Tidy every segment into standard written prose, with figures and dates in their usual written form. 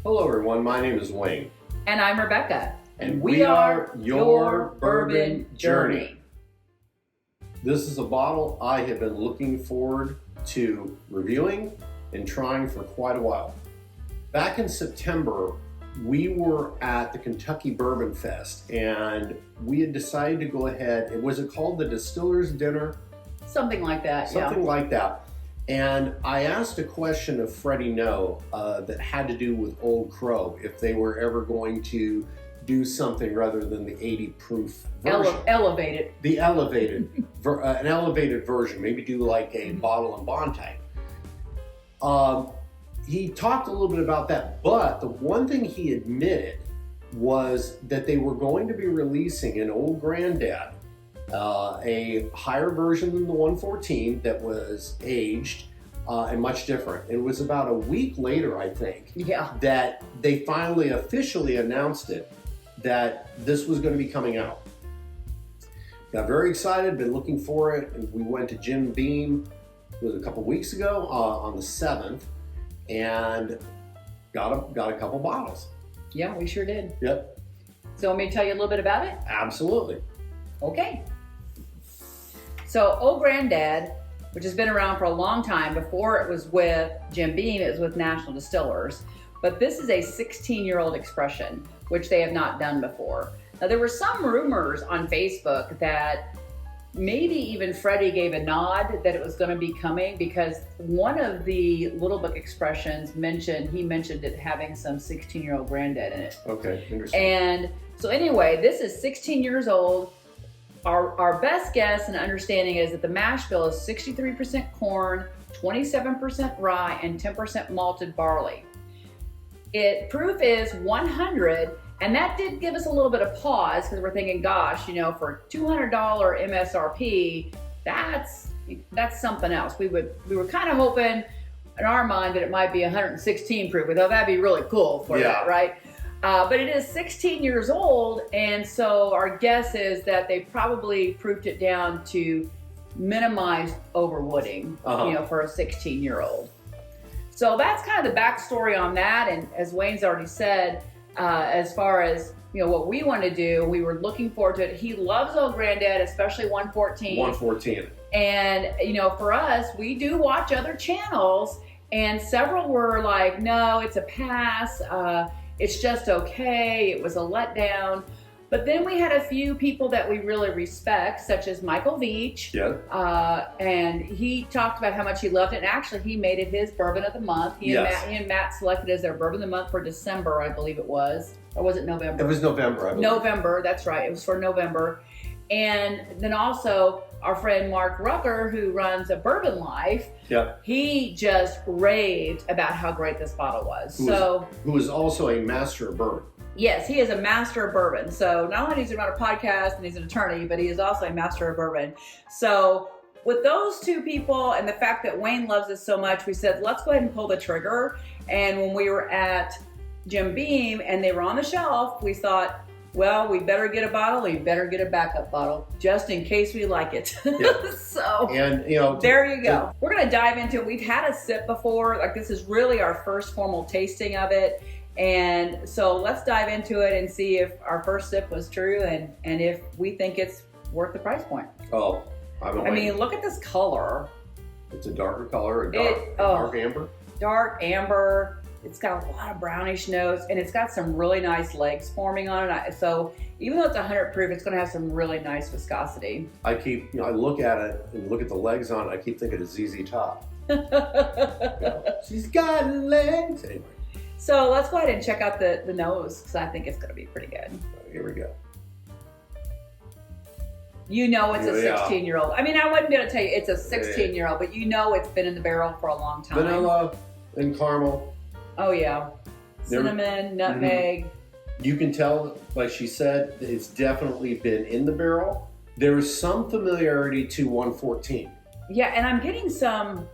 Hello everyone, my name is Wayne. And I'm Rebecca. And we are your Bourbon Journey. This is a bottle I have been looking forward to reviewing and trying for quite a while. Back in September, we were at the Kentucky Bourbon Fest and we had decided to go ahead. Was it called the Distiller's Dinner? Something like that, Something like that. And I asked a question of Freddie No that had to do with Old Crow, if they were ever going to do something rather than the 80 proof version. Elevated. The elevated, an elevated version, maybe do like a bottle and bond type. He talked a little bit about that, but the one thing he admitted was that they were going to be releasing an Old Granddad, a higher version than the 114 that was aged and much different. It was about a week later, I think, that they finally officially announced it, that this was going to be coming out. Got very excited, been looking for it, and we went to Jim Beam, it was a couple weeks ago on the 7th, and got a couple bottles. Yeah, we sure did. Yep. So want me to tell you a little bit about it? Absolutely. Okay. So Old Granddad, which has been around for a long time, before it was with Jim Beam, it was with National Distillers. But this is a 16-year-old expression, which they have not done before. Now there were some rumors on Facebook that maybe even Freddie gave a nod that it was going to be coming, because one of the Little Book expressions mentioned it having some 16-year-old granddad in it. Okay, interesting. And so anyway, this is 16 years old. Our best guess and understanding is that the mash bill is 63% corn, 27% rye, and 10% malted barley. Proof is 100, and that did give us a little bit of pause, because we're thinking, gosh, for $200 MSRP, that's something else. We were kind of hoping in our mind that it might be 116 proof. We thought that'd be really cool for that, right? But it is 16 years old, and so our guess is that they probably proofed it down to minimize overwooding, for a 16-year-old. So that's kind of the backstory on that. And as Wayne's already said, as far as what we want to do, we were looking forward to it. He loves Old Granddad, especially 114. 114. And for us, we do watch other channels, and several were like, no, it's a pass. It's just okay. It was a letdown. But then we had a few people that we really respect, such as Michael Veach. Yeah. And he talked about how much he loved it. And actually, he made it his Bourbon of the Month. He and Matt selected it as their Bourbon of the Month for December, I believe it was. Or was it November? It was November, I believe. November, that's right. It was for November. And then also our friend Mark Rucker, who runs a Bourbon Life, he just raved about how great this bottle was. Who is also a master of bourbon. Yes, he is a master of bourbon. So not only does he run a podcast and he's an attorney, but he is also a master of bourbon. So with those two people and the fact that Wayne loves this so much, we said, let's go ahead and pull the trigger. And when we were at Jim Beam and they were on the shelf, we thought, well, we better get a bottle. We better get a backup bottle just in case we like it. So, and there you go. We're going to dive into it. We've had a sip before. Like, this is really our first formal tasting of it. And so let's dive into it and see if our first sip was true and if we think it's worth the price point. Oh, I mean, look at this color. It's a darker color, dark amber. Dark amber. It's got a lot of brownish notes, and it's got some really nice legs forming on it. So even though it's 100 proof, it's going to have some really nice viscosity. I look at it and look at the legs on it. I keep thinking of ZZ Top. She's got legs. Anyway. So let's go ahead and check out the nose, because I think it's going to be pretty good. Here we go. It's a 16-year-old. I mean, I wouldn't be able to tell you it's a 16-year-old, but it's been in the barrel for a long time. Vanilla and caramel. Oh, yeah. Cinnamon, nutmeg. You can tell, like she said, it's definitely been in the barrel. There is some familiarity to 114. Yeah, and I'm getting some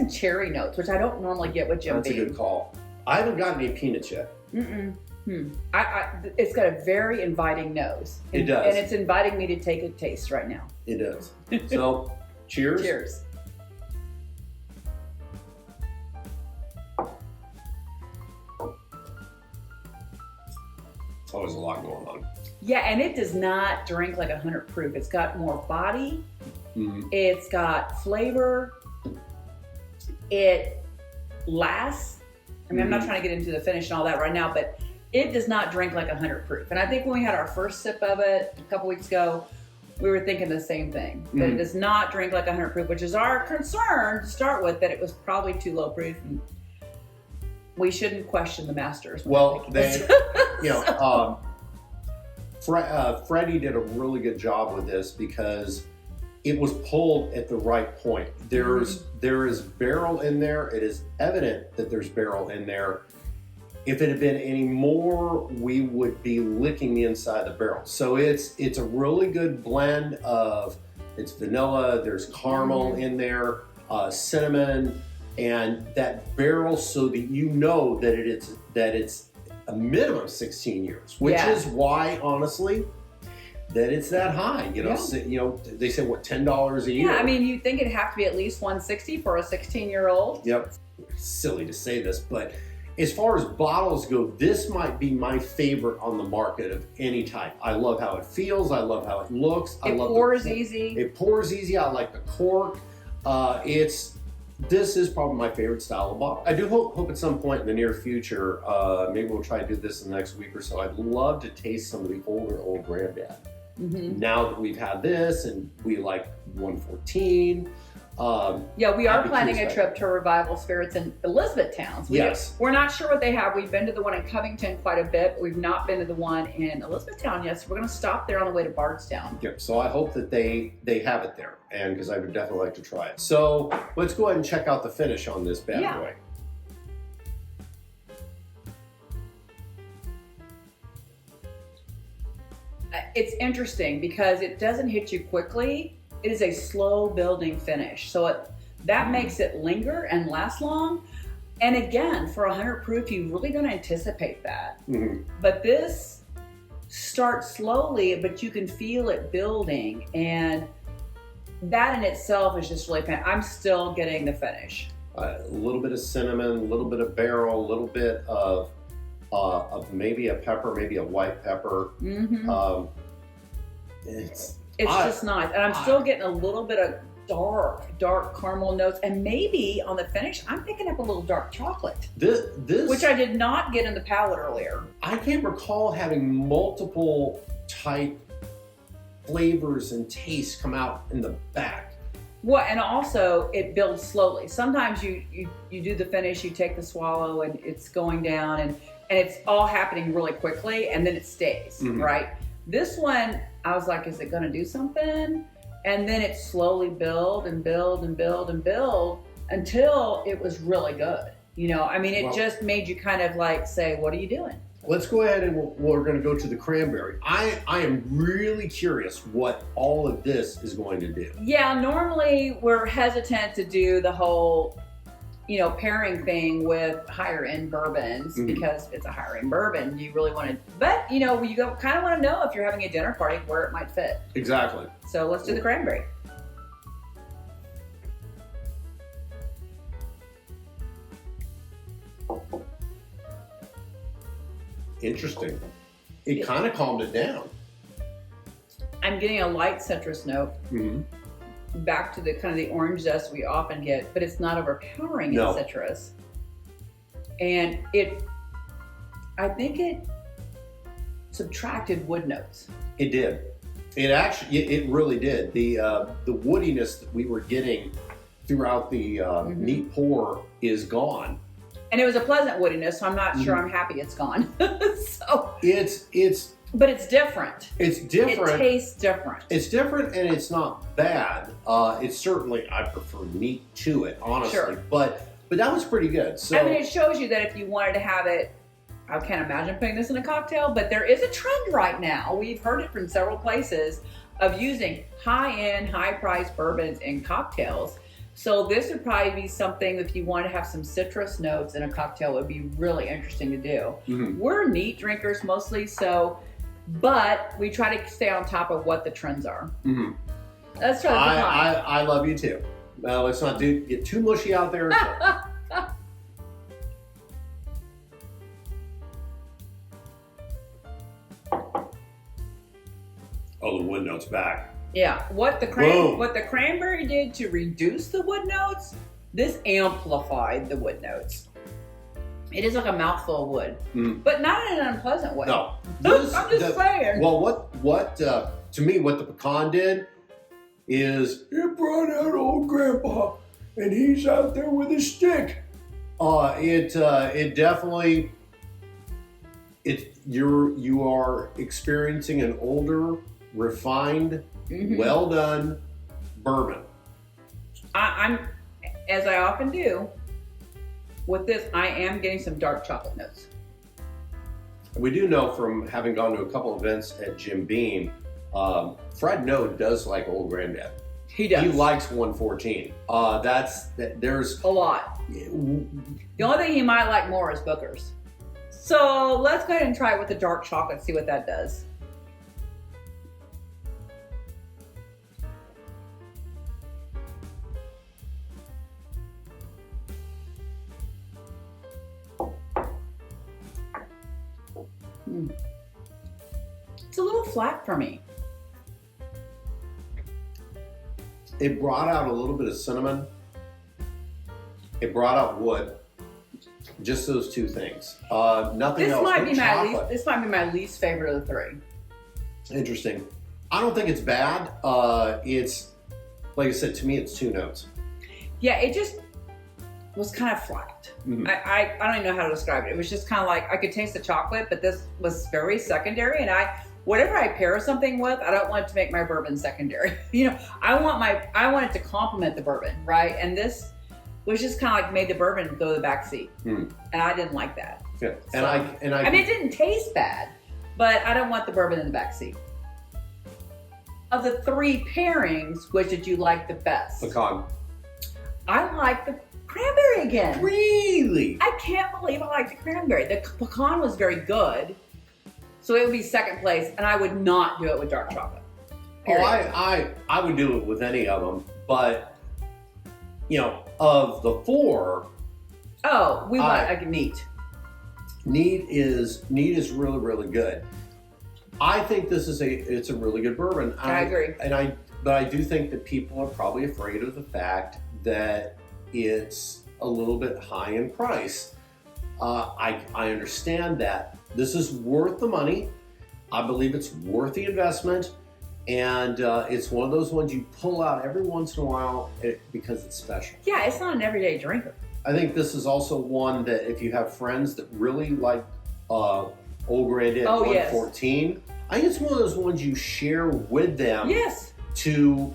cherry notes, which I don't normally get with Jim Beam. That's a good call. I haven't gotten any peanuts yet. It's got a very inviting nose. It does. And it's inviting me to take a taste right now. It does. So, cheers. Cheers. Oh, there's a lot going on. Yeah, and it does not drink like 100 proof. It's got more body. It's got flavor. It lasts. I mean, I'm not trying to get into the finish and all that right now, but it does not drink like 100 proof. And I think when we had our first sip of it a couple weeks ago, we were thinking the same thing. That it does not drink like 100 proof, which is our concern to start with, that it was probably too low proof. And we shouldn't question the masters. Well, they, you know, Freddie did a really good job with this because it was pulled at the right point. There is barrel in there. It is evident that there's barrel in there. If it had been any more, we would be licking the inside of the barrel. So it's a really good blend of, it's vanilla, there's caramel in there, cinnamon, and that barrel, so that you know that it's a minimum 16 years, which is why, honestly, that it's that high. You know, they say what, $10 a year. Yeah, I mean, you'd think it'd have to be at least $160 for a 16-year-old. Yep. Silly to say this, but as far as bottles go, this might be my favorite on the market of any type. I love how it feels. I love how it looks. It pours easy. It pours easy. I like the cork. This is probably my favorite style of bottle. I do hope at some point in the near future, maybe we'll try to do this in the next week or so. I'd love to taste some of the older Old Granddad. Now that we've had this and we like 114. Yeah, we are planning a trip to Revival Spirits in Elizabethtown. We're not sure what they have. We've been to the one in Covington quite a bit, but we've not been to the one in Elizabethtown yet. So we're going to stop there on the way to Bardstown. Yep. So I hope that they have it there, and because I would definitely like to try it. So let's go ahead and check out the finish on this bad boy. It's interesting because it doesn't hit you quickly. It is a slow building finish. So that makes it linger and last long. And again, for 100 proof, you really don't anticipate that. But this starts slowly, but you can feel it building. And that in itself is just really fantastic. I'm still getting the finish. A little bit of cinnamon, a little bit of barrel, a little bit of maybe a pepper, maybe a white pepper. It's just nice. And I'm still getting a little bit of dark caramel notes. And maybe on the finish, I'm picking up a little dark chocolate. This which I did not get in the palate earlier. I can't recall having multiple type flavors and tastes come out in the back. Well, and also it builds slowly. Sometimes you do the finish, you take the swallow and it's going down and it's all happening really quickly and then it stays, right? This one, I was like, is it going to do something? And then it slowly build and build and build and build until it was really good. You know, I mean, it just made you kind of like say, what are you doing? Let's go ahead and we're going to go to the cranberry. I am really curious what all of this is going to do. Yeah, normally we're hesitant to do the whole, you know, pairing thing with higher end bourbons because it's a higher end bourbon. You really want to, but you know, you kind of want to know if you're having a dinner party where it might fit. Exactly. So let's do the cranberry. Interesting. It kind of calmed it down. I'm getting a light citrus note. Back to the kind of the orange zest we often get, but it's not overpowering in citrus. And I think it subtracted wood notes. It did. It really did. The woodiness that we were getting throughout the neat pour is gone. And it was a pleasant woodiness, so I'm not sure I'm happy it's gone. So but it's different. It's different. It tastes different. It's different and it's not bad. It's certainly, I prefer neat to it, honestly. Sure. But that was pretty good. So I mean, it shows you that if you wanted to have it, I can't imagine putting this in a cocktail, but there is a trend right now. We've heard it from several places of using high-end, high-priced bourbons in cocktails. So this would probably be something if you want to have some citrus notes in a cocktail, would be really interesting to do. We're neat drinkers mostly, but we try to stay on top of what the trends are. Let's try the Pecan. I love you too. Let's not get too mushy out there. Oh, the wood note's back. Yeah, what the cranberry did to reduce the wood notes, this amplified the wood notes. It is like a mouthful of wood, but not in an unpleasant way. No, I'm just saying. Well, what to me, what the pecan did is it brought out old grandpa, and he's out there with his stick. It definitely, you are experiencing an older, refined, well done bourbon. I'm, as I often do, with this, I am getting some dark chocolate notes. We do know from having gone to a couple events at Jim Beam, Fred No does like Old Granddad. He does. He likes 114. There's a lot. The only thing he might like more is Booker's. So let's go ahead and try it with the dark chocolate, see what that does. It's a little flat for me. It brought out a little bit of cinnamon. It brought out wood. Just those two things. Nothing else. This might be my least favorite of the three. Interesting. I don't think it's bad. It's, like I said, to me, it's two notes. Yeah, it just was kind of flat. I don't even know how to describe it. It was just kind of like, I could taste the chocolate, but this was very secondary. And whatever I pair something with, I don't want it to make my bourbon secondary. I want it to complement the bourbon, right? And this was just kind of like made the bourbon go to the back seat. And I didn't like that. Yeah. So, I mean, it didn't taste bad, but I don't want the bourbon in the back seat. Of the three pairings, which did you like the best? Pecan. I like the cranberry again. Really? I can't believe I like the cranberry. The pecan was very good, so it would be second place, and I would not do it with dark chocolate. Period. Oh, I would do it with any of them, but of the four, we want like neat. Neat is really, really good. I think it's a really good bourbon. I agree. But I do think that people are probably afraid of the fact that it's a little bit high in price. I understand that. This is worth the money. I believe it's worth the investment. And it's one of those ones you pull out every once in a while because it's special. Yeah, it's not an everyday drinker. I think this is also one that if you have friends that really like Old Granddad 114, yes. I think it's one of those ones you share with them. Yes. To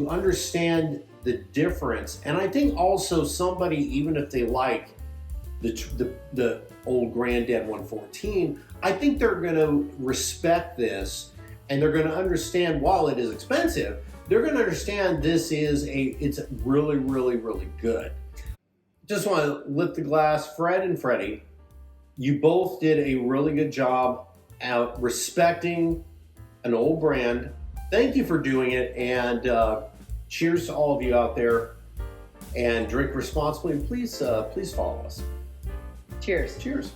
understand the difference. And I think also somebody, even if they like the Old Granddad 114, I think they're going to respect this. And they're going to understand, while it is expensive, they're going to understand it's really, really, really good. Just want to lift the glass. Fred and Freddie, you both did a really good job at respecting an old brand. Thank you for doing it. And cheers to all of you out there. And drink responsibly. Please follow us. Cheers. Cheers.